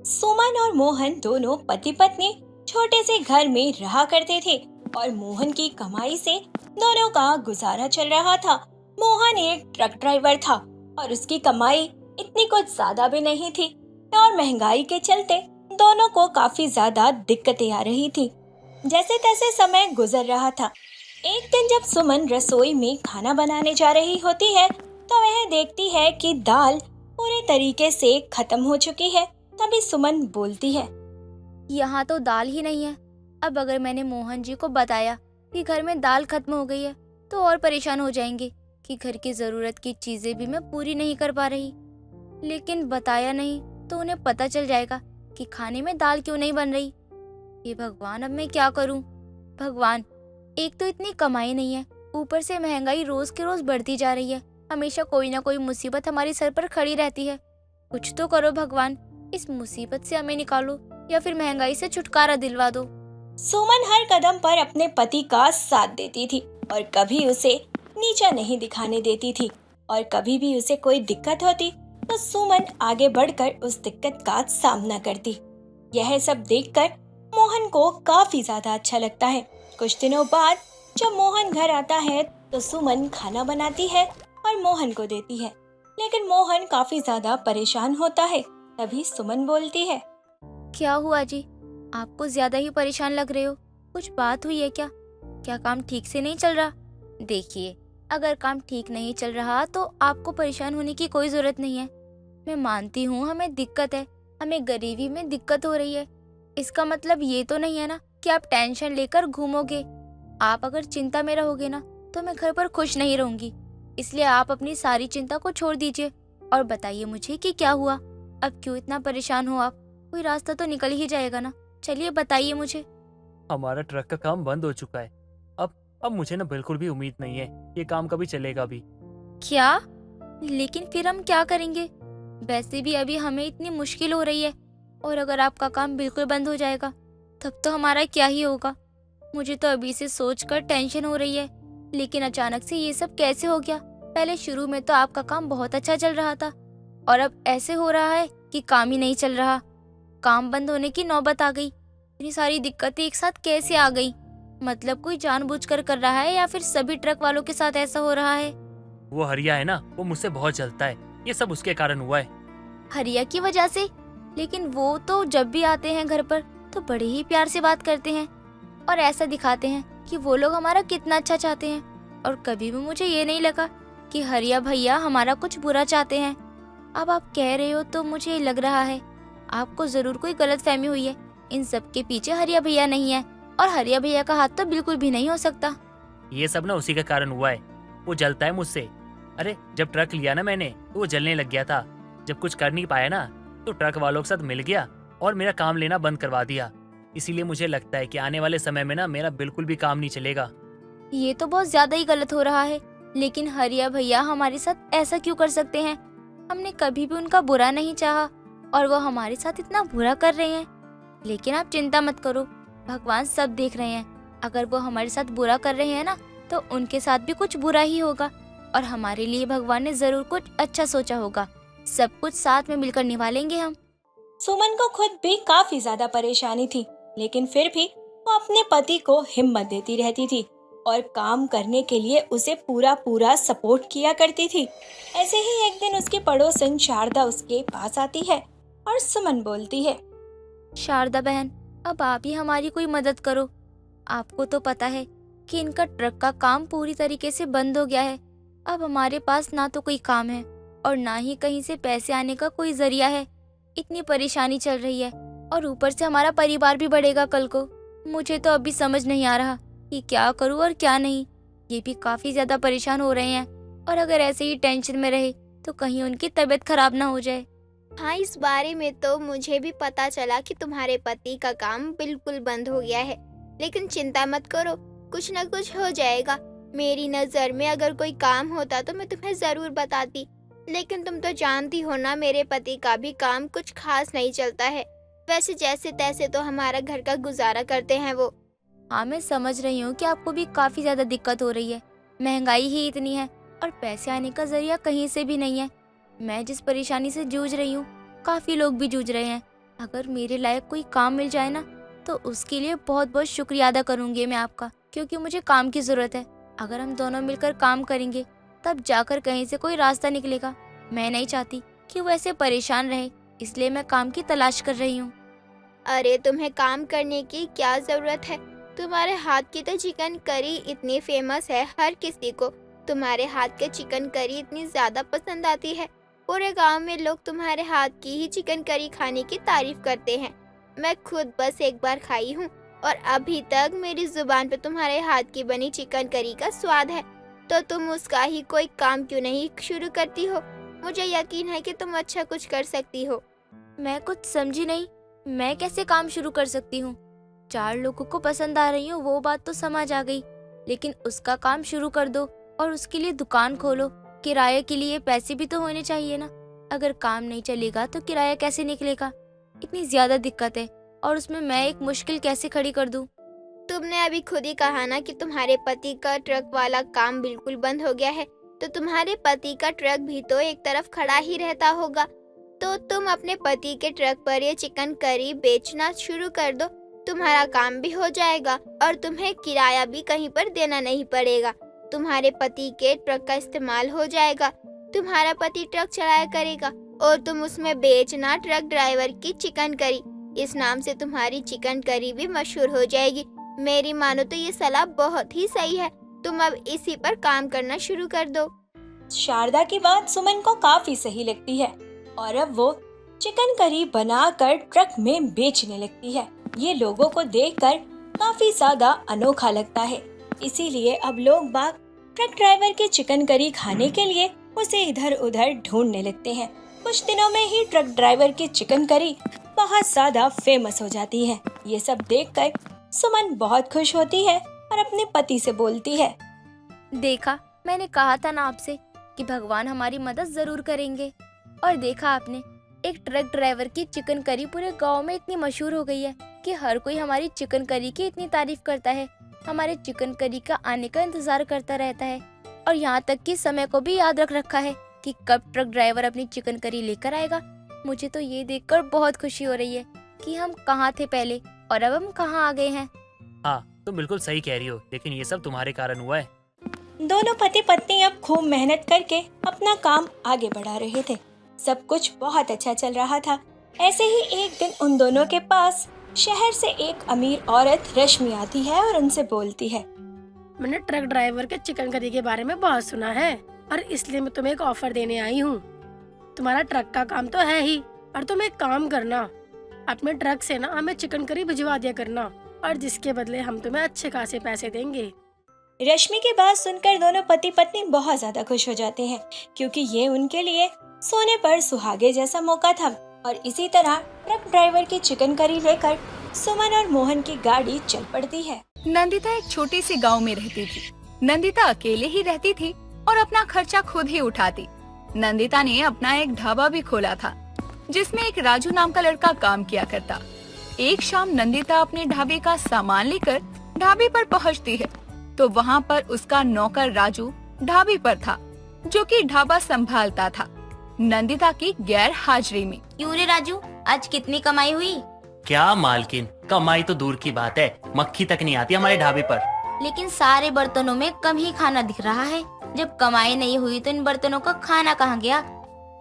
सुमन और मोहन दोनों पति पत्नी छोटे से घर में रहा करते थे और मोहन की कमाई से दोनों का गुजारा चल रहा था। मोहन एक ट्रक ड्राइवर था और उसकी कमाई इतनी कुछ ज्यादा भी नहीं थी और महंगाई के चलते दोनों को काफी ज्यादा दिक्कतें आ रही थी। जैसे तैसे समय गुजर रहा था। एक दिन जब सुमन रसोई में खाना बनाने जा रही होती है तो वह देखती है कि दाल पूरे तरीके से खत्म हो चुकी है। तभी सुमन बोलती है, यहाँ तो दाल ही नहीं है। अब अगर मैंने मोहन जी को बताया कि घर में दाल खत्म हो गई है तो और परेशान हो जाएंगे कि घर की जरूरत की चीजें भी मैं पूरी नहीं कर पा रही। लेकिन बताया नहीं तो उन्हें पता चल जाएगा कि खाने में दाल क्यों नहीं बन रही। हे भगवान, अब मैं क्या करूं? भगवान, एक तो इतनी कमाई नहीं है, ऊपर से महंगाई रोज के रोज बढ़ती जा रही है। हमेशा कोई ना कोई मुसीबत हमारी सर पर खड़ी रहती है। कुछ तो करो भगवान, इस मुसीबत से हमें निकालो या फिर महंगाई से छुटकारा दिलवा दो। सुमन हर कदम पर अपने पति का साथ देती थी और कभी उसे नीचा नहीं दिखाने देती थी और कभी भी उसे कोई दिक्कत होती तो सुमन आगे बढ़कर उस दिक्कत का सामना करती। यह सब देखकर मोहन को काफी ज्यादा अच्छा लगता है। कुछ दिनों बाद जब मोहन घर आता है तो सुमन खाना बनाती है और मोहन को देती है, लेकिन मोहन काफी ज्यादा परेशान होता है। तभी सुमन बोलती है, क्या हुआ जी? आपको ज्यादा ही परेशान लग रहे हो। कुछ बात हुई है क्या? क्या काम ठीक से नहीं चल रहा? देखिए, अगर काम ठीक नहीं चल रहा तो आपको परेशान होने की कोई जरूरत नहीं है। मैं मानती हूँ हमें दिक्कत है, हमें गरीबी में दिक्कत हो रही है। इसका मतलब ये तो नहीं है ना कि आप टेंशन लेकर घूमोगे। आप अगर चिंता में रहोगे ना तो मैं घर पर खुश नहीं रहूंगी। इसलिए आप अपनी सारी चिंता को छोड़ दीजिए और बताइए मुझे कि क्या हुआ। अब क्यों इतना परेशान हो आप? कोई रास्ता तो निकल ही जाएगा ना। चलिए बताइए मुझे। हमारा ट्रक का काम बंद हो चुका है। अब मुझे ना बिल्कुल भी उम्मीद नहीं है ये काम कभी चलेगा भी। क्या? लेकिन फिर हम क्या करेंगे? वैसे भी अभी हमें इतनी मुश्किल हो रही है और अगर आपका काम बिल्कुल बंद हो जाएगा तब तो हमारा क्या ही होगा। मुझे तो अभी से सोचकर टेंशन हो रही है। लेकिन अचानक से ये सब कैसे हो गया? पहले शुरू में तो आपका काम बहुत अच्छा चल रहा था और अब ऐसे हो रहा है कि काम ही नहीं चल रहा। काम बंद होने की नौबत आ गई। इतनी सारी दिक्कतें एक साथ कैसे आ गई? मतलब कोई जानबूझकर कर रहा है या फिर सभी ट्रक वालों के साथ ऐसा हो रहा है? वो हरिया है ना, वो मुझसे बहुत जलता है। ये सब उसके कारण हुआ है। हरिया की वजह से? लेकिन वो तो जब भी आते हैं घर पर तो बड़े ही प्यार से बात करते हैं और ऐसा दिखाते हैं कि वो लोग हमारा कितना अच्छा चाहते हैं। और कभी भी मुझे ये नहीं लगा कि हरिया भैया हमारा कुछ बुरा चाहते हैं। अब आप कह रहे हो तो मुझे लग रहा है आपको जरूर कोई गलतफहमी हुई है। इन सब के पीछे हरिया भैया नहीं है और हरिया भैया का हाथ तो बिल्कुल भी नहीं हो सकता। ये सब ना उसी के कारण हुआ है। वो जलता है मुझसे। अरे जब ट्रक लिया ना मैंने तो वो जलने लग गया था। जब कुछ कर नहीं पाया ना तो ट्रक वालों के साथ मिल गया और मेरा काम लेना बंद करवा दिया। इसीलिए मुझे लगता है कि आने वाले समय में ना मेरा बिल्कुल भी काम नहीं चलेगा। ये तो बहुत ज्यादा ही गलत हो रहा है। लेकिन हरिया भैया हमारे साथ ऐसा क्यों कर सकते हैं? हमने कभी भी उनका बुरा नहीं चाहा और वो हमारे साथ इतना बुरा कर रहे हैं। लेकिन आप चिंता मत करो, भगवान सब देख रहे हैं। अगर वो हमारे साथ बुरा कर रहे हैं ना तो उनके साथ भी कुछ बुरा ही होगा और हमारे लिए भगवान ने जरूर कुछ अच्छा सोचा होगा। सब कुछ साथ में मिलकर निभा लेंगे हम। सुमन को खुद भी काफी ज्यादा परेशानी थी, लेकिन फिर भी वो अपने पति को हिम्मत देती रहती थी और काम करने के लिए उसे पूरा पूरा सपोर्ट किया करती थी। ऐसे ही एक दिन उसकी पड़ोसन शारदा उसके पास आती है और सुमन बोलती है, शारदा बहन, अब आप ही हमारी कोई मदद करो। आपको तो पता है कि इनका ट्रक का काम पूरी तरीके से बंद हो गया है। अब हमारे पास ना तो कोई काम है और ना ही कहीं से पैसे आने का कोई जरिया है। इतनी परेशानी चल रही है और ऊपर से हमारा परिवार भी बढ़ेगा कल को। मुझे तो अभी समझ नहीं आ रहा कि क्या करूं और क्या नहीं। ये भी काफी ज्यादा परेशान हो रहे हैं और अगर ऐसे ही टेंशन में रहे तो कहीं उनकी तबीयत खराब ना हो जाए। हाँ, इस बारे में तो मुझे भी पता चला कि तुम्हारे पति का काम बिल्कुल बंद हो गया है। लेकिन चिंता मत करो, कुछ न कुछ हो जाएगा। मेरी नज़र में अगर कोई काम होता तो मैं तुम्हें ज़रूर बताती। लेकिन तुम तो जानती हो ना, मेरे पति का भी काम कुछ खास नहीं चलता है। वैसे जैसे तैसे तो हमारा घर का गुजारा करते हैं वो। हाँ, मैं समझ रही हूँ कि आपको भी काफी ज्यादा दिक्कत हो रही है। महंगाई ही इतनी है और पैसे आने का जरिया कहीं से भी नहीं है। मैं जिस परेशानी से जूझ रही हूँ काफी लोग भी जूझ रहे हैं। अगर मेरे लायक कोई काम मिल जाए ना तो उसके लिए बहुत बहुत शुक्रिया अदा करूंगी मैं आपका, क्योंकि मुझे काम की ज़रूरत है। अगर हम दोनों मिलकर काम करेंगे तब जाकर कहीं से कोई रास्ता निकलेगा। मैं नहीं चाहती कि वो ऐसे परेशान रहे, इसलिए मैं काम की तलाश कर रही हूँ। अरे तुम्हें काम करने की क्या ज़रूरत है? तुम्हारे हाथ की तो चिकन करी इतनी फेमस है, हर किसी को तुम्हारे हाथ के चिकन करी इतनी ज़्यादा पसंद आती है। पूरे गांव में लोग तुम्हारे हाथ की ही चिकन करी खाने की तारीफ करते हैं। मैं खुद बस एक बार खाई हूँ और अभी तक मेरी ज़ुबान पे तुम्हारे हाथ की बनी चिकन करी का स्वाद है। तो तुम उसका ही कोई काम क्यों नहीं शुरू करती हो? मुझे यकीन है कि तुम अच्छा कुछ कर सकती हो। मैं कुछ समझी नहीं, मैं कैसे काम शुरू कर सकती हूँ? 4 लोगों को पसंद आ रही हूँ वो बात तो समझ आ गई, लेकिन उसका काम शुरू कर दो और उसके लिए दुकान खोलो। किराए के लिए पैसे भी तो होने चाहिए ना। अगर काम नहीं चलेगा तो किराया कैसे निकलेगा? इतनी ज्यादा दिक्कत है और उसमें मैं एक मुश्किल कैसे खड़ी कर दूँ? तुमने अभी खुद ही कहा ना कि तुम्हारे पति का ट्रक वाला काम बिल्कुल बंद हो गया है, तो तुम्हारे पति का ट्रक भी तो एक तरफ खड़ा ही रहता होगा। तो तुम अपने पति के ट्रक पर ये चिकन करी बेचना शुरू कर दो। तुम्हारा काम भी हो जाएगा और तुम्हें किराया भी कहीं पर देना नहीं पड़ेगा। तुम्हारे पति के ट्रक का इस्तेमाल हो जाएगा, तुम्हारा पति ट्रक चलाया करेगा और तुम उसमें बेचना ट्रक ड्राइवर की चिकन करी। इस नाम से तुम्हारी चिकन करी भी मशहूर हो जाएगी। मेरी मानो तो ये सलाह बहुत ही सही है। तुम अब इसी पर काम करना शुरू कर दो। शारदा की बात सुमन को काफी सही लगती है और अब वो चिकन करी बनाकर ट्रक में बेचने लगती है। ये लोगों को देखकर काफी ज्यादा अनोखा लगता है, इसीलिए अब लोग बाग ट्रक ड्राइवर की चिकन करी खाने के लिए उसे इधर उधर ढूंढने लगते हैं। कुछ दिनों में ही ट्रक ड्राइवर की चिकन करी बहुत ज्यादा फेमस हो जाती है। ये सब देखकर सुमन बहुत खुश होती है और अपने पति से बोलती है, देखा, मैंने कहा था ना आपसे कि भगवान हमारी मदद जरूर करेंगे। और देखा आपने, एक ट्रक ड्राइवर की चिकन करी पूरे गांव में इतनी मशहूर हो गई है कि हर कोई हमारी चिकन करी की इतनी तारीफ करता है, हमारे चिकन करी का आने का इंतजार करता रहता है और यहाँ तक कि समय को भी याद रख रखा है कि कब ट्रक ड्राइवर अपनी चिकन करी लेकर आएगा। मुझे तो ये देखकर बहुत खुशी हो रही है कि हम कहाँ थे पहले और अब हम कहाँ आ गए हैं। हाँ, तुम बिल्कुल सही कह रही हो, लेकिन ये सब तुम्हारे कारण हुआ है। दोनों पति पत्नी अब खूब मेहनत करके अपना काम आगे बढ़ा रहे थे। सब कुछ बहुत अच्छा चल रहा था। ऐसे ही एक दिन उन दोनों के पास शहर से एक अमीर औरत रश्मि आती है और उनसे बोलती है, मैंने ट्रक ड्राइवर के चिकन करी के बारे में बहुत सुना है और इसलिए मैं तुम्हें एक ऑफर देने आई हूँ। तुम्हारा ट्रक का काम तो है ही, और तुम एक काम करना, अपने ट्रक से ना हमें चिकन करी भिजवा दिया करना और जिसके बदले हम तुम्हें अच्छे खासे पैसे देंगे। रश्मि की बात सुनकर दोनों पति पत्नी बहुत ज्यादा खुश हो जाते हैं, क्योंकि ये उनके लिए सोने पर सुहागे जैसा मौका था। और इसी तरह ट्रक ड्राइवर की चिकन करी लेकर सुमन और मोहन की गाड़ी चल पड़ती है। नंदिता एक छोटे से गांव में रहती थी। नंदिता अकेले ही रहती थी और अपना खर्चा खुद ही उठाती। नंदिता ने अपना एक ढाबा भी खोला था, जिसमें एक राजू नाम का लड़का काम किया करता। एक शाम नंदिता अपने ढाबे का सामान लेकर ढाबे पर पहुंचती है, तो वहां पर उसका नौकर राजू ढाबे पर था, जो कि ढाबा संभालता था नंदिता की गैर हाजिरी में। क्यों रे राजू, आज कितनी कमाई हुई? क्या मालकिन, कमाई तो दूर की बात है, मक्खी तक नहीं आती हमारे ढाबे पर। लेकिन सारे बर्तनों में कम ही खाना दिख रहा है। जब कमाई नहीं हुई तो इन बर्तनों का खाना कहाँ गया?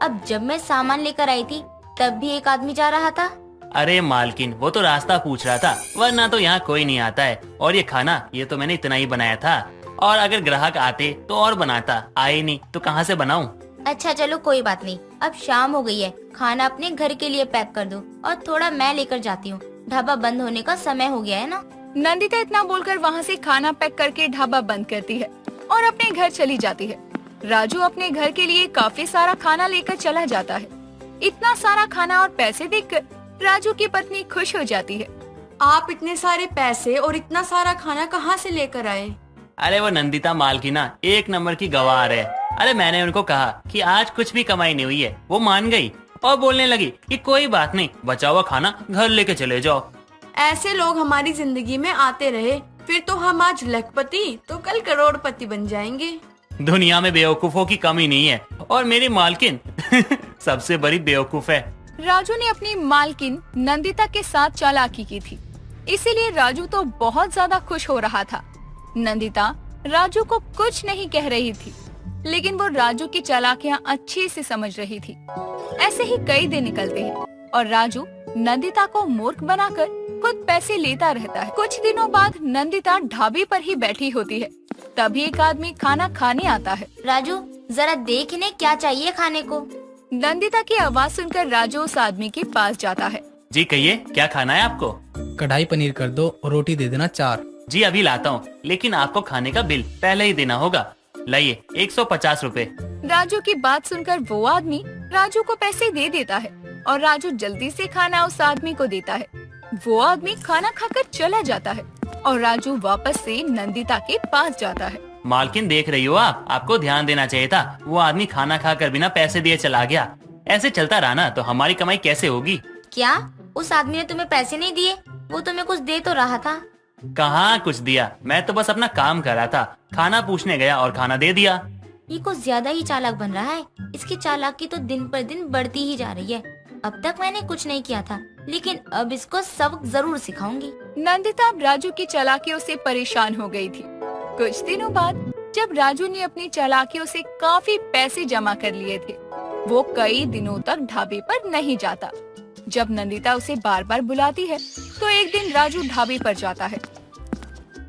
अब जब मैं सामान लेकर आई थी तब भी एक आदमी जा रहा था। अरे मालकिन, वो तो रास्ता पूछ रहा था, वरना तो यहाँ कोई नहीं आता है। और ये खाना, ये तो मैंने इतना ही बनाया था, और अगर ग्राहक आते तो और बनाता, आए नहीं तो कहाँ से बनाऊं? अच्छा चलो कोई बात नहीं, अब शाम हो गई है, खाना अपने घर के लिए पैक कर दो और थोड़ा मैं लेकर जाती हूँ, ढाबा बंद होने का समय हो गया है ना। नंदिता इतना बोलकर वहाँ से खाना पैक करके ढाबा बंद करती है और अपने घर चली जाती है। राजू अपने घर के लिए काफी सारा खाना लेकर चला जाता है। इतना सारा खाना और पैसे देखकर राजू की पत्नी खुश हो जाती है। आप इतने सारे पैसे और इतना सारा खाना कहाँ से लेकर आए? अरे वो नंदिता मालकिना एक नंबर की गवार है। अरे मैंने उनको कहा कि आज कुछ भी कमाई नहीं हुई है, वो मान गई और बोलने लगी कि कोई बात नहीं, बचा हुआ खाना घर लेके चले जाओ। ऐसे लोग हमारी जिंदगी में आते रहे, फिर तो हम आज लखपति तो कल करोड़पति बन जाएंगे। दुनिया में बेवकूफों की कमी नहीं है और मेरी मालकिन सबसे बड़ी बेवकूफ है। राजू ने अपनी मालकिन नंदिता के साथ चालाकी की थी, इसीलिए राजू तो बहुत ज्यादा खुश हो रहा था। नंदिता राजू को कुछ नहीं कह रही थी, लेकिन वो राजू की चालाकियां अच्छे से समझ रही थी। ऐसे ही कई दिन निकलते हैं और राजू नंदिता को मूर्ख बनाकर खुद पैसे लेता रहता है। कुछ दिनों बाद नंदिता ढाबे पर ही बैठी होती है, तभी एक आदमी खाना खाने आता है। राजू जरा देख इन्हें क्या चाहिए खाने को। नंदिता की आवाज सुनकर राजू उस आदमी के पास जाता है। जी कहिए, क्या खाना है आपको? कढ़ाई पनीर कर दो और रोटी दे देना 4। जी अभी लाता हूँ, लेकिन आपको खाने का बिल पहले ही देना होगा। लाइए 150 रुपए। राजू की बात सुनकर वो आदमी राजू को पैसे दे देता है और राजू जल्दी से खाना उस आदमी को देता है। वो आदमी खाना खाकर चला जाता है और राजू वापस से नंदिता के पास जाता है। मालकिन देख रही हो आप, आपको ध्यान देना चाहिए था। वो आदमी खाना खाकर बिना पैसे दिए चला गया। ऐसे चलता रहा ना तो हमारी कमाई कैसे होगी? क्या उस आदमी ने तुम्हें पैसे नहीं दिए? वो तुम्हें कुछ दे तो रहा था। कहाँ कुछ दिया, मैं तो बस अपना काम कर रहा था। खाना पूछने गया और खाना दे दिया। ये कुछ ज्यादा ही चालाक बन रहा है। इसकी चालाकी तो दिन पर दिन बढ़ती ही जा रही है। अब तक मैंने कुछ नहीं किया था, लेकिन अब इसको सबक जरूर सिखाऊंगी। नंदिता अब राजू की चालाकियों से परेशान हो गई थी। कुछ दिनों बाद जब राजू ने अपनी चालाकियों से काफी पैसे जमा कर लिए थे, वो कई दिनों तक ढाबे पर नहीं जाता। जब नंदिता उसे बार बार बुलाती है तो एक दिन राजू ढाबे पर जाता है।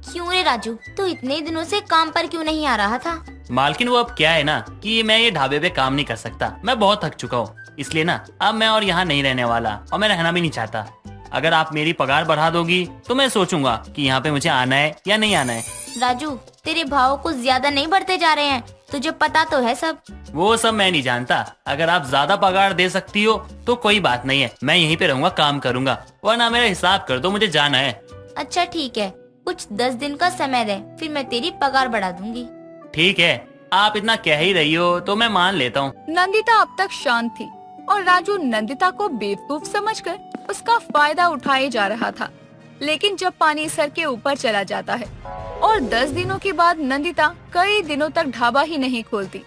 क्यों रे राजू, तू इतने दिनों से काम पर क्यों नहीं आ रहा था? मालकिन वो अब क्या है ना कि मैं ये ढाबे पे काम नहीं कर सकता। मैं बहुत थक चुका हूँ, इसलिए ना अब मैं और यहाँ नहीं रहने वाला और मैं रहना भी नहीं चाहता। अगर आप मेरी पगार बढ़ा दोगी तो मैं सोचूंगा कि यहाँ पे मुझे आना है या नहीं आना है। राजू तेरे भाव कुछ ज्यादा नहीं बढ़ते जा रहे हैं, तुझे पता तो है सब। वो सब मैं नहीं जानता। अगर आप ज्यादा पगार दे सकती हो तो कोई बात नहीं है, मैं यहीं पे रहूंगा, काम करूंगा। वरना मेरा हिसाब कर दो, मुझे जाना है। अच्छा ठीक है, कुछ 10 दिन का समय दे, फिर मैं तेरी पगार बढ़ा दूंगी। ठीक है, आप इतना कह ही रही हो तो मैं मान लेता हूँ। नंदिता अब तक शांत थी और राजू नंदिता को बेवकूफ समझकर उसका फायदा उठाए जा रहा था। लेकिन जब पानी सर के ऊपर चला जाता है और 10 दिनों के बाद नंदिता कई दिनों तक ढाबा ही नहीं खोलती,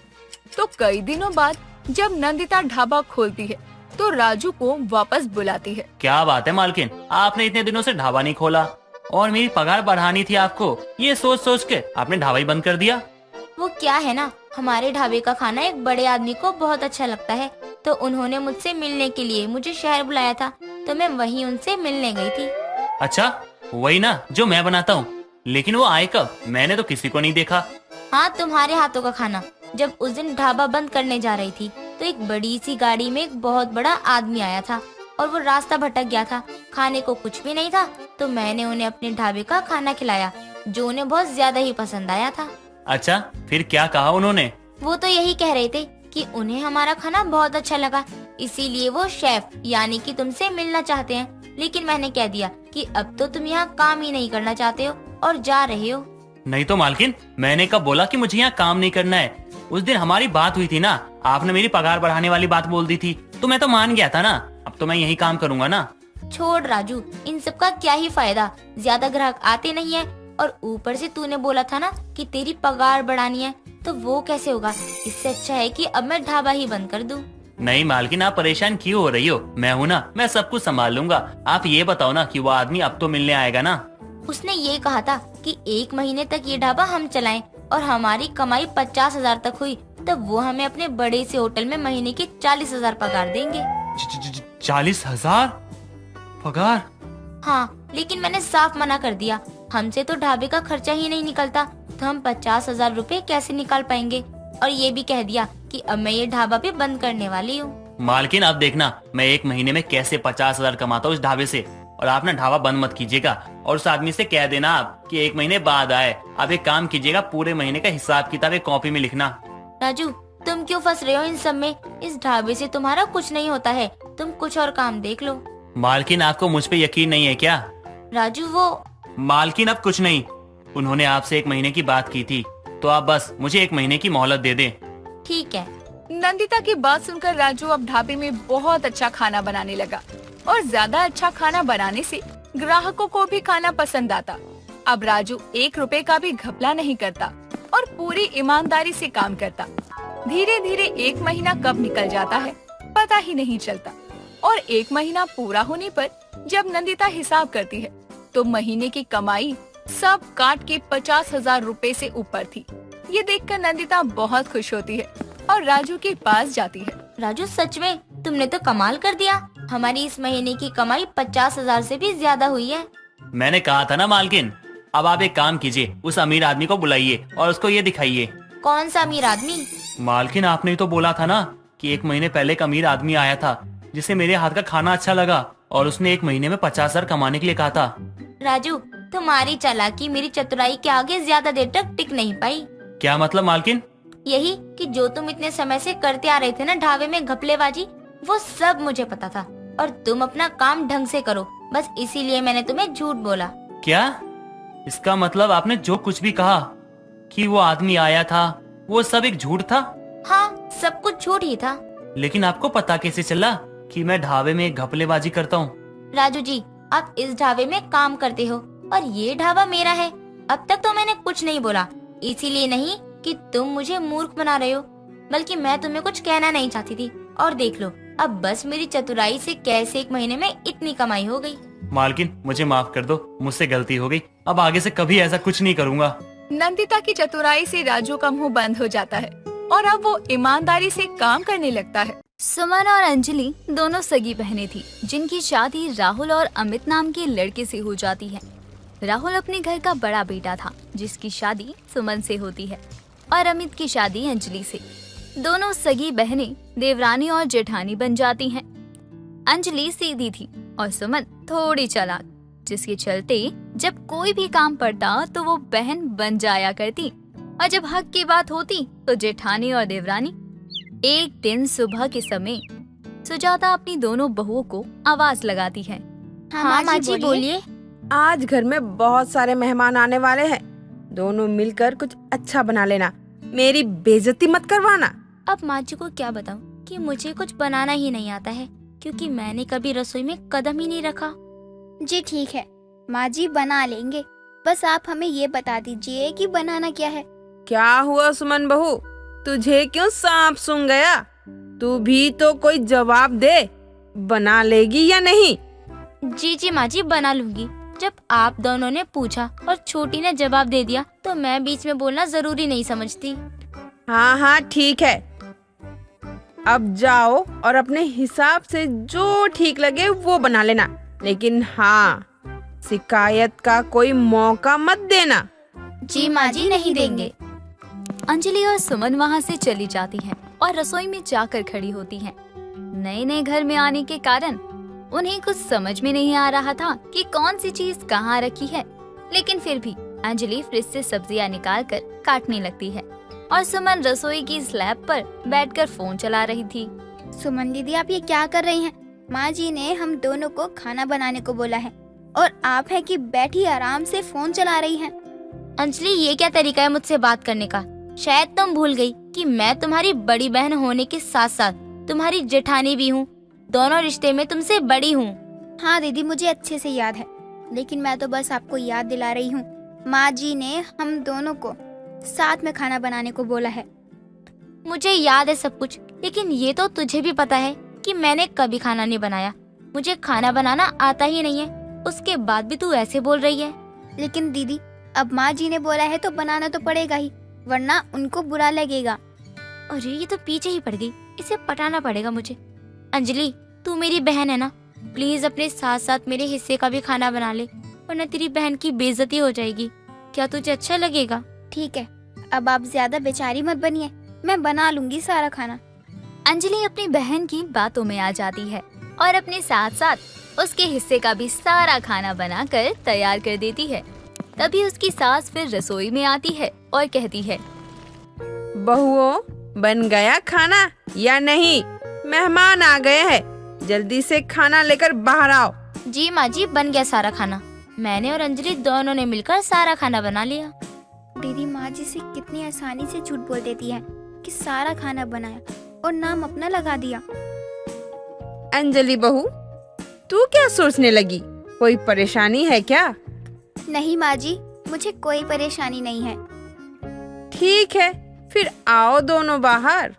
तो कई दिनों बाद जब नंदिता ढाबा खोलती है तो राजू को वापस बुलाती है। क्या बात है मालकिन, आपने इतने दिनों से ढाबा नहीं खोला और मेरी पगार बढ़ानी थी आपको, ये सोच सोच के आपने ढाबा ही बंद कर दिया। वो क्या है ना, हमारे ढाबे का खाना एक बड़े आदमी को बहुत अच्छा लगता है, तो उन्होंने मुझसे मिलने के लिए मुझे शहर बुलाया था, तो मैं वहीं उनसे मिलने गई थी। अच्छा, वही ना जो मैं बनाता हूँ। लेकिन वो आए कब? मैंने तो किसी को नहीं देखा। हाँ, तुम्हारे हाथों का खाना। जब उस दिन ढाबा बंद करने जा रही थी तो एक बड़ी सी गाड़ी में एक बहुत बड़ा आदमी आया था और वो रास्ता भटक गया था। खाने को कुछ भी नहीं था, तो मैंने उन्हें अपने ढाबे का खाना खिलाया, जो उन्हें बहुत ज्यादा ही पसंद आया था। अच्छा, फिर क्या कहा उन्होंने? वो तो यही कह रहे थे कि उन्हें हमारा खाना बहुत अच्छा लगा, इसीलिए वो शेफ यानी कि तुमसे मिलना चाहते हैं। लेकिन मैंने कह दिया कि अब तो तुम यहाँ काम ही नहीं करना चाहते हो और जा रहे हो। नहीं तो मालकिन, मैंने कब बोला कि मुझे यहाँ काम नहीं करना है? उस दिन हमारी बात हुई थी ना, आपने मेरी पगार बढ़ाने वाली बात बोल दी थी, तो मैं तो मान गया था ना। अब तो मैं यही काम करूँगा ना। छोड़ राजू, इन सब का क्या ही फायदा, ज्यादा ग्राहक आते नहीं है, और ऊपर से तूने बोला था ना कि तेरी पगार बढ़ानी है, तो वो कैसे होगा? इससे अच्छा है कि अब मैं ढाबा ही बंद कर दूं। नहीं मालकिन, आप परेशान क्यों हो रही हो? मैं हूँ ना, मैं सब कुछ संभाल लूंगा। आप ये बताओ ना कि वो आदमी अब तो मिलने आएगा ना? उसने ये कहा था कि 1 महीने तक ये ढाबा हम चलाएं और हमारी कमाई 50,000 तक हुई तो वो हमें अपने बड़े से होटल में महीने की 40,000 पगार देंगे। 40,000 पगार? हाँ, लेकिन मैंने साफ मना कर दिया। हमसे तो ढाबे का खर्चा ही नहीं निकलता, तो हम 50,000 रुपए कैसे निकाल पाएंगे? और ये भी कह दिया कि अब मैं ये ढाबा भी बंद करने वाली हूँ। मालकिन अब देखना, मैं 1 महीने में कैसे 50,000 कमाता हूँ इस ढाबे से। और आप ना ढाबा बंद मत कीजिएगा और उस आदमी से कह देना आप कि 1 महीने बाद आए। आप एक काम कीजिएगा, पूरे महीने का हिसाब किताब एक कॉपी में लिखना। राजू, तुम क्यों फंस रहे हो इन सब में? इस ढाबे से तुम्हारा कुछ नहीं होता है, तुम कुछ और काम देख लो। मालकिन, आपको मुझ पे यकीन नहीं है क्या? राजू वो मालकिन अब कुछ नहीं, उन्होंने आपसे 1 महीने की बात की थी, तो आप बस मुझे 1 महीने की मोहलत दे दें। ठीक है। नंदिता की बात सुनकर राजू अब ढाबे में बहुत अच्छा खाना बनाने लगा और ज्यादा अच्छा खाना बनाने से ग्राहकों को भी खाना पसंद आता। अब राजू 1 रुपए का भी घपला नहीं करता और पूरी ईमानदारी से काम करता। धीरे धीरे 1 महीना कब निकल जाता है पता ही नहीं चलता। और 1 महीना पूरा होने पर जब नंदिता हिसाब करती है तो महीने की कमाई सब काट के 50,000 रुपए से ऊपर थी। ये देखकर नंदिता बहुत खुश होती है और राजू के पास जाती है। राजू, सच में तुमने तो कमाल कर दिया। हमारी इस महीने की कमाई 50,000 से भी ज्यादा हुई है। मैंने कहा था ना मालकिन। अब आप एक काम कीजिए, उस अमीर आदमी को बुलाइए और उसको ये दिखाइए। कौन सा अमीर आदमी? मालकिन, आपने ही तो बोला था ना कि 1 महीने पहले एक अमीर आदमी आया था जिसे मेरे हाथ का खाना अच्छा लगा और उसने 1 महीने में 50,000 कमाने के लिए कहा था। राजू, तुम्हारी चालाकी मेरी चतुराई के आगे ज्यादा देर तक टिक नहीं पाई। क्या मतलब मालकिन? यही कि जो तुम इतने समय से करते आ रहे थे ना ढाबे में घपलेबाजी, वो सब मुझे पता था और तुम अपना काम ढंग से करो, बस इसीलिए मैंने तुम्हें झूठ बोला। क्या? इसका मतलब आपने जो कुछ भी कहा कि वो आदमी आया था, वो सब एक झूठ था? हाँ, सब कुछ झूठ ही था। लेकिन आपको पता कैसे चला कि मैं ढाबे में घपलेबाजी करता हूँ? राजू जी, आप इस ढाबे में काम करते हो और ये ढाबा मेरा है। अब तक तो मैंने कुछ नहीं बोला, इसीलिए नहीं कि तुम मुझे मूर्ख बना रहे हो, बल्कि मैं तुम्हें कुछ कहना नहीं चाहती थी। और देख लो, अब बस मेरी चतुराई से कैसे 1 महीने में इतनी कमाई हो गई। मालकिन, मुझे माफ कर दो, मुझसे गलती हो गई। अब आगे से कभी ऐसा कुछ नहीं करूँगा। नंदिता की चतुराई से राजू का मुंह बंद हो जाता है और अब वो ईमानदारी से काम करने लगता है। सुमन और अंजलि दोनों सगी बहनें थी जिनकी शादी राहुल और अमित नाम के लड़के से हो जाती है। राहुल अपने घर का बड़ा बेटा था जिसकी शादी सुमन से होती है और अमित की शादी अंजलि से। दोनों सगी बहनें देवरानी और जेठानी बन जाती हैं। अंजलि सीधी थी और सुमन थोड़ी चालाक, जिसके चलते जब कोई भी काम पड़ता तो वो बहन बन जाया करती और जब हक की बात होती तो जेठानी और देवरानी। एक दिन सुबह के समय सुजाता अपनी दोनों बहुओं को आवाज लगाती है। हाँ माँ जी, बोलिए। आज घर में बहुत सारे मेहमान आने वाले हैं, दोनों मिलकर कुछ अच्छा बना लेना, मेरी बेइज्जती मत करवाना। अब माँ जी को क्या बताऊँ कि मुझे कुछ बनाना ही नहीं आता है, क्योंकि मैंने कभी रसोई में कदम ही नहीं रखा। जी ठीक है, माँ जी बना लेंगे, बस आप हमें ये बता दीजिए कि बनाना क्या है। क्या हुआ सुमन बहू, तुझे क्यों सांप सूंघ गया? तू भी तो कोई जवाब दे, बना लेगी या नहीं? जी माँ जी, बना लूंगी। जब आप दोनों ने पूछा और छोटी ने जवाब दे दिया तो मैं बीच में बोलना जरूरी नहीं समझती। हाँ ठीक है, अब जाओ और अपने हिसाब से जो ठीक लगे वो बना लेना, लेकिन हाँ, शिकायत का कोई मौका मत देना। जी माँ जी, नहीं देंगे। अंजलि और सुमन वहाँ से चली जाती हैं और रसोई में जाकर खड़ी होती हैं। नए नए घर में आने के कारण उन्हें कुछ समझ में नहीं आ रहा था कि कौन सी चीज कहाँ रखी है, लेकिन फिर भी अंजलि फ्रिज से सब्जियां निकालकर काटने लगती है और सुमन रसोई की स्लैब पर बैठकर फोन चला रही थी। सुमन दीदी, आप ये क्या कर रही हैं? माँ जी ने हम दोनों को खाना बनाने को बोला है और आप है कि बैठी आराम से फोन चला रही हैं। अंजलि, ये क्या तरीका है मुझसे बात करने का? शायद तुम भूल गई कि मैं तुम्हारी बड़ी बहन होने के साथ साथ तुम्हारी जेठानी भी हूँ। दोनों रिश्ते में तुमसे बड़ी हूँ। हाँ दीदी, मुझे अच्छे से याद है, लेकिन मैं तो बस आपको याद दिला रही हूँ। माँ जी ने हम दोनों को साथ में खाना बनाने को बोला है। मुझे याद है सब कुछ, लेकिन ये तो तुझे भी पता है कि मैंने कभी खाना नहीं बनाया। मुझे खाना बनाना आता ही नहीं है, उसके बाद भी तू ऐसे बोल रही है। लेकिन दीदी, अब माँ जी ने बोला है तो बनाना तो पड़ेगा ही, वरना उनको बुरा लगेगा। अरे ये तो पीछे ही पड़ गई, इसे पटाना पड़ेगा मुझे। अंजलि, तू मेरी बहन है ना, प्लीज अपने साथ साथ मेरे हिस्से का भी खाना बना ले, वरना तेरी बहन की बेइज्जती हो जाएगी। क्या तुझे अच्छा लगेगा? ठीक है, अब आप ज्यादा बेचारी मत बनिए, मैं बना लूंगी सारा खाना। अंजलि अपनी बहन की बातों में आ जाती है और अपने साथ साथ उसके हिस्से का भी सारा खाना बनाकर तैयार कर देती है। तभी उसकी सास फिर रसोई में आती है और कहती है, बहुओं, बन गया खाना या नहीं? मेहमान आ गए हैं, जल्दी से खाना लेकर बाहर आओ। जी माँ जी, बन गया सारा खाना। मैंने और अंजलि दोनों ने मिलकर सारा खाना बना लिया। दीदी माँ जी से कितनी आसानी से झूठ बोल देती है कि सारा खाना बनाया और नाम अपना लगा दिया। अंजलि बहू, तू क्या सोचने लगी? कोई परेशानी है क्या? नहीं माँ जी, मुझे कोई परेशानी नहीं है। ठीक है, फिर आओ दोनों बाहर।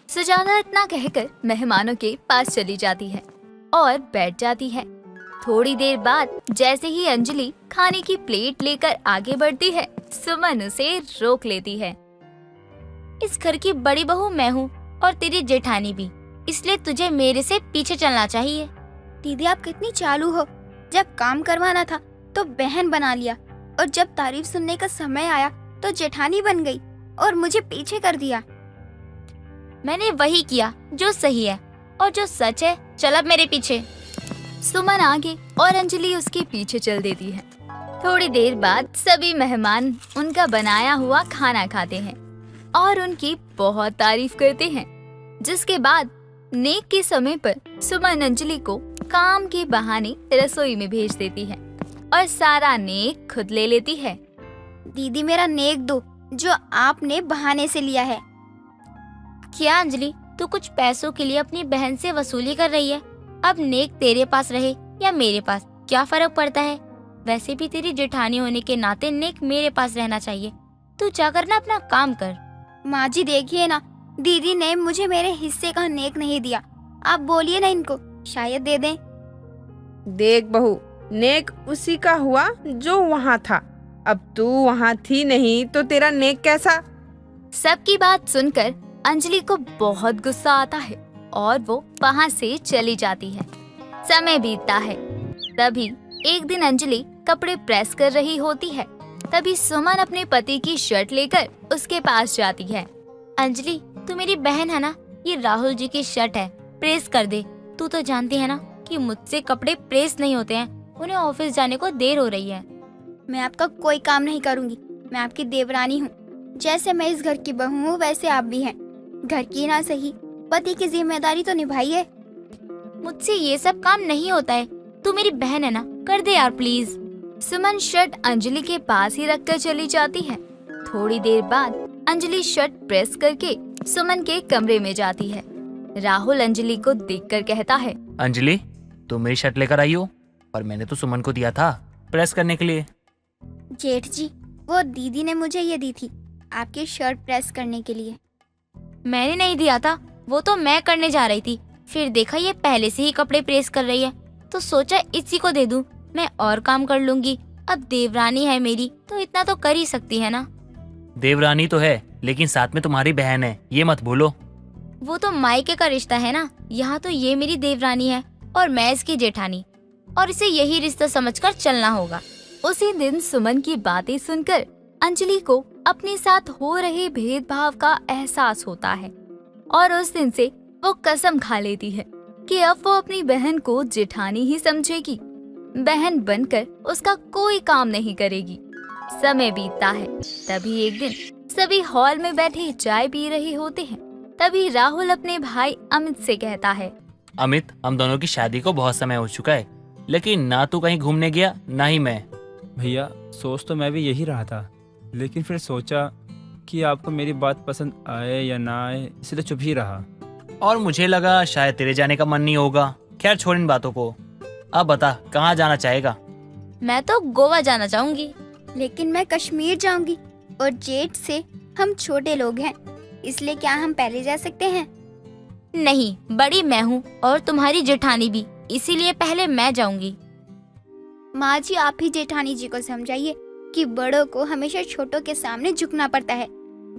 सुजाता इतना कहकर मेहमानों के पास चली जाती है और बैठ जाती है। थोड़ी देर बाद जैसे ही अंजलि खाने की प्लेट लेकर आगे बढ़ती है, सुमन उसे रोक लेती है। इस घर की बड़ी बहू मैं हूँ और तेरी जेठानी भी, इसलिए तुझे मेरे से पीछे चलना चाहिए। दीदी आप कितनी चालू हो, जब काम करवाना था तो बहन बना लिया और जब तारीफ सुनने का समय आया तो जेठानी बन गई और मुझे पीछे कर दिया। मैंने वही किया जो सही है और जो सच है। चल अब मेरे पीछे। सुमन आगे और अंजलि उसके पीछे चल देती है। थोड़ी देर बाद सभी मेहमान उनका बनाया हुआ खाना खाते हैं और उनकी बहुत तारीफ करते हैं। जिसके बाद नेक के समय पर सुमन अंजलि को काम के बहाने रसोई में भेज देती है और सारा नेक खुद ले लेती है। दीदी मेरा नेक दो जो आपने बहाने से लिया है। क्या अंजलि, तू कुछ पैसों के लिए अपनी बहन से वसूली कर रही है? अब नेक तेरे पास रहे या मेरे पास, क्या फर्क पड़ता है? वैसे भी तेरी जेठानी होने के नाते नेक मेरे पास रहना चाहिए। तू जाकर ना अपना काम कर। माँ जी देखिए ना, दीदी ने मुझे मेरे हिस्से का नेक नहीं दिया। आप बोलिए ना इनको, शायद दे दें। देख बहू, नेक उसी का हुआ जो वहाँ था। अब तू वहाँ थी नहीं तो तेरा नेक कैसा? सबकी बात सुनकर अंजलि को बहुत गुस्सा आता है और वो वहाँ से चली जाती है। समय बीतता है। तभी एक दिन अंजलि कपड़े प्रेस कर रही होती है। तभी सुमन अपने पति की शर्ट लेकर उसके पास जाती है। अंजलि, तू मेरी बहन है ना, ये राहुल जी की शर्ट है, प्रेस कर दे। तू तो जानती है ना कि मुझसे कपड़े प्रेस नहीं होते हैं, उन्हें ऑफिस जाने को देर हो रही है। मैं आपका कोई काम नहीं करूँगी, मैं आपकी देवरानी हूँ। जैसे मैं इस घर की बहू हूँ वैसे आप भी हैं। घर की ना सही, पति की जिम्मेदारी तो निभाइए। मुझसे ये सब काम नहीं होता है। तू मेरी बहन है ना, कर दे यार प्लीज। सुमन शर्ट अंजलि के पास ही रखकर चली जाती है। थोड़ी देर बाद अंजलि शर्ट प्रेस करके सुमन के कमरे में जाती है। राहुल अंजलि को देखकर कहता है, अंजलि, तुम मेरी शर्ट लेकर आई हो, पर मैंने तो सुमन को दिया था प्रेस करने के लिए। जेठ जी, वो दीदी ने मुझे ये दी थी आपकी शर्ट प्रेस करने के लिए। मैंने नहीं दिया था, वो तो मैं करने जा रही थी। फिर देखा ये पहले से ही कपड़े प्रेस कर रही है तो सोचा इसी को दे दूं, मैं और काम कर लूंगी। अब देवरानी है मेरी तो इतना तो कर ही सकती है ना। देवरानी तो है, लेकिन साथ में तुम्हारी बहन है, ये मत भूलो। वो तो मायके का रिश्ता है ना, यहाँ तो ये मेरी देवरानी है और मैं इसकी जेठानी, और इसे यही रिश्ता समझकर चलना होगा। उसी दिन सुमन की बातें सुनकर अंजलि को अपने साथ हो रहे भेदभाव का एहसास होता है और उस दिन से वो कसम खा लेती है कि अब वो अपनी बहन को जेठानी ही समझेगी। बहन बनकर उसका कोई काम नहीं करेगी। समय बीतता है। तभी एक दिन सभी हॉल में बैठे चाय पी रहे होते हैं। तभी राहुल अपने भाई अमित से कहता है, अमित, हम दोनों की शादी को बहुत समय हो चुका है, लेकिन ना तू कहीं घूमने गया ना ही मैं। भैया, सोच तो मैं भी यही रहा था, लेकिन फिर सोचा कि आपको मेरी बात पसंद आए या ना आए, इसलिए चुप ही रहा। और मुझे लगा शायद तेरे जाने का मन नहीं होगा। खैर छोड़ इन बातों को। अब बता, कहाँ जाना चाहेगा? मैं तो गोवा जाना चाहूंगी। लेकिन मैं कश्मीर जाऊंगी और जेठ से हम छोटे लोग हैं, इसलिए क्या हम पहले जा सकते हैं? नहीं, बड़ी मैं हूँ और तुम्हारी जेठानी भी, इसीलिए पहले मैं जाऊंगी। माँ जी, आप ही जेठानी जी को समझाइए कि बड़ों को हमेशा छोटों के सामने झुकना पड़ता है।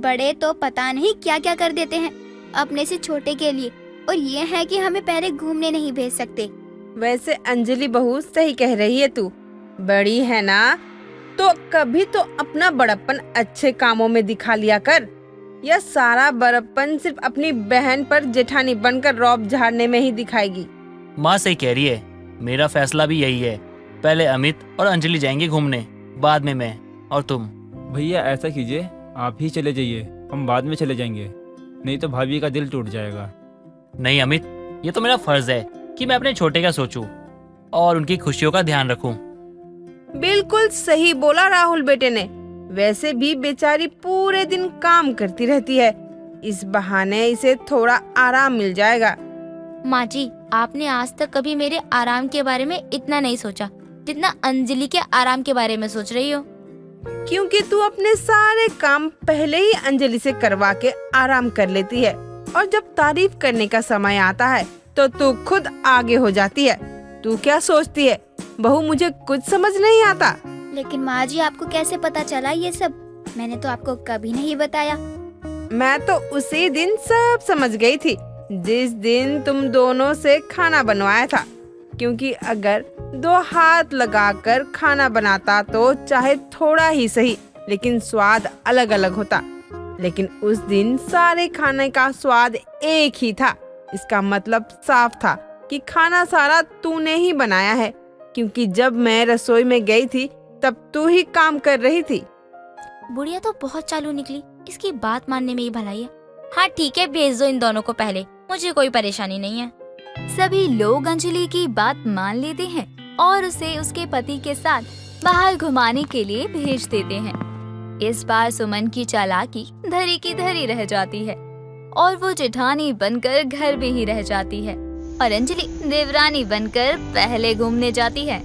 बड़े तो पता नहीं क्या क्या कर देते हैं अपने से छोटे के लिए, और ये है कि हमें पहले घूमने नहीं भेज सकते। वैसे अंजलि बहू सही कह रही है, तू बड़ी है ना, तो कभी तो अपना बड़प्पन अच्छे कामों में दिखा लिया कर। यह सारा बड़प्पन सिर्फ अपनी बहन पर जेठानी बनकर रौब झाड़ने में ही दिखाएगी। माँ सही कह रही है, मेरा फैसला भी यही है। पहले अमित और अंजलि जाएंगे घूमने, बाद में मैं और तुम। भैया ऐसा कीजिए, आप ही चले जाइए, हम बाद में चले जाएंगे, नहीं तो भाभी का दिल टूट जाएगा। नहीं अमित, ये तो मेरा फर्ज है कि मैं अपने छोटे का सोचूं और उनकी खुशियों का ध्यान रखूं। बिल्कुल सही बोला राहुल बेटे ने। वैसे भी बेचारी पूरे दिन काम करती रहती है, इस बहाने इसे थोड़ा आराम मिल जाएगा। माँ जी, आपने आज तक कभी मेरे आराम के बारे में इतना नहीं सोचा जितना अंजलि के आराम के बारे में सोच रही हो। क्योंकि तू अपने सारे काम पहले ही अंजलि से करवा के आराम कर लेती है। और जब तारीफ करने का समय आता है तो तू खुद आगे हो जाती है। तू क्या सोचती है बहू, मुझे कुछ समझ नहीं आता। लेकिन माँ जी, आपको कैसे पता चला ये सब? मैंने तो आपको कभी नहीं बताया। मैं तो उसी दिन सब समझ गई थी जिस दिन तुम दोनों से खाना बनवाया था, क्योंकि अगर 2 हाथ लगाकर खाना बनाता तो चाहे थोड़ा ही सही लेकिन स्वाद अलग अलग होता। लेकिन उस दिन सारे खाने का स्वाद एक ही था। इसका मतलब साफ था कि खाना सारा तूने ही बनाया है, क्योंकि जब मैं रसोई में गई थी तब तू ही काम कर रही थी। बुढ़िया तो बहुत चालू निकली, इसकी बात मानने में ही भलाई है। हाँ ठीक है, भेज दो इन दोनों को पहले, मुझे कोई परेशानी नहीं है। सभी लोग अंजलि की बात मान लेते हैं और उसे उसके पति के साथ बाहर घुमाने के लिए भेज देते हैं। इस बार सुमन की चालाकी धरी की धरी रह जाती है और वो जेठानी बनकर घर में ही रह जाती है और अंजलि देवरानी बनकर पहले घूमने जाती है।